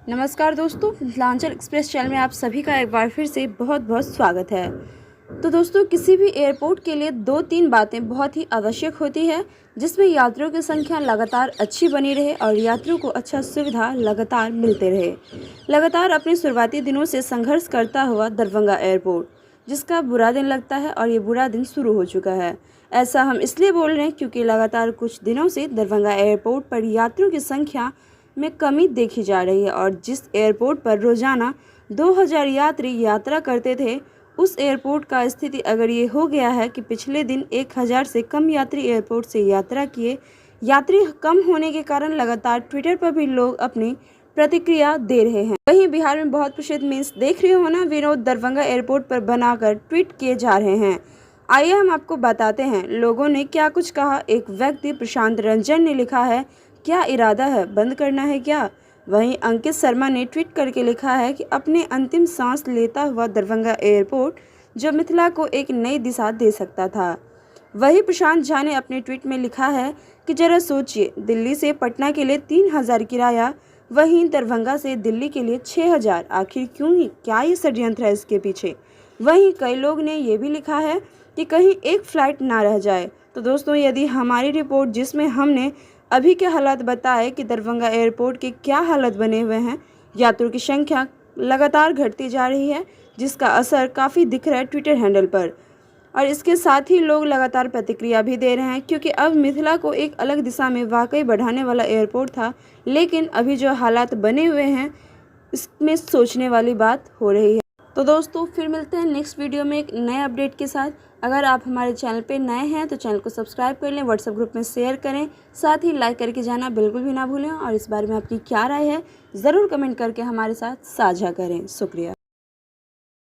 नमस्कार दोस्तों, Mithilanchal express channel में आप सभी का एक बार फिर से बहुत बहुत स्वागत है। तो दोस्तों, किसी भी एयरपोर्ट के लिए 2-3 बातें बहुत ही आवश्यक होती है, जिसमें यात्रियों की संख्या लगातार अच्छी बनी रहे और यात्रियों को अच्छा सुविधा लगातार मिलते रहे। लगातार अपने शुरुआती दिनों से संघर्ष करता हुआ दरभंगा एयरपोर्ट, जिसका बुरा दिन लगता है और ये बुरा दिन शुरू हो चुका है। ऐसा हम इसलिए बोल रहे हैं क्योंकि लगातार कुछ दिनों से दरभंगा एयरपोर्ट पर यात्रियों की संख्या में कमी देखी जा रही है और जिस एयरपोर्ट पर रोजाना 2000 यात्री यात्रा करते थे, उस एयरपोर्ट का स्थिति अगर ये हो गया है कि पिछले दिन 1000 से कम यात्री एयरपोर्ट से यात्रा किए। यात्री कम होने के कारण लगातार ट्विटर पर भी लोग अपनी प्रतिक्रिया दे रहे हैं। वहीं बिहार में बहुत प्रसिद्ध मीम्स देख रहे हो ना, विनोद दरभंगा एयरपोर्ट पर बनाकर ट्वीट किए जा रहे हैं। आइए हम आपको बताते हैं लोगों ने क्या कुछ कहा। एक व्यक्ति प्रशांत रंजन ने लिखा है, क्या इरादा है, बंद करना है क्या? वहीं अंकित शर्मा ने ट्वीट करके लिखा है कि अपने अंतिम सांस लेता हुआ दरभंगा एयरपोर्ट जो मिथिला को एक नई दिशा दे सकता था। वहीं प्रशांत झा ने अपने ट्वीट में लिखा है कि जरा सोचिए, दिल्ली से पटना के लिए 3000 किराया, वहीं दरभंगा से दिल्ली के लिए 6000। आखिर क्यों ही, क्या ये षड्यंत्र है इसके पीछे? वहीं कई लोग ने ये भी लिखा है कि कहीं एक फ्लाइट ना रह जाए। तो दोस्तों, यदि हमारी रिपोर्ट जिसमें हमने अभी के हालात बताए कि दरभंगा एयरपोर्ट के क्या हालत बने हुए हैं, यात्रियों की संख्या लगातार घटती जा रही है, जिसका असर काफ़ी दिख रहा है ट्विटर हैंडल पर। और इसके साथ ही लोग लगातार प्रतिक्रिया भी दे रहे हैं क्योंकि अब मिथिला को एक अलग दिशा में वाकई बढ़ाने वाला एयरपोर्ट था, लेकिन अभी जो हालात बने हुए हैं इसमें सोचने वाली बात हो रही है। तो दोस्तों, फिर मिलते हैं नेक्स्ट वीडियो में एक नए अपडेट के साथ। अगर आप हमारे चैनल पे नए हैं तो चैनल को सब्सक्राइब कर लें, व्हाट्सएप ग्रुप में शेयर करें, साथ ही लाइक करके जाना बिल्कुल भी ना भूलें और इस बारे में आपकी क्या राय है ज़रूर कमेंट करके हमारे साथ साझा करें। शुक्रिया।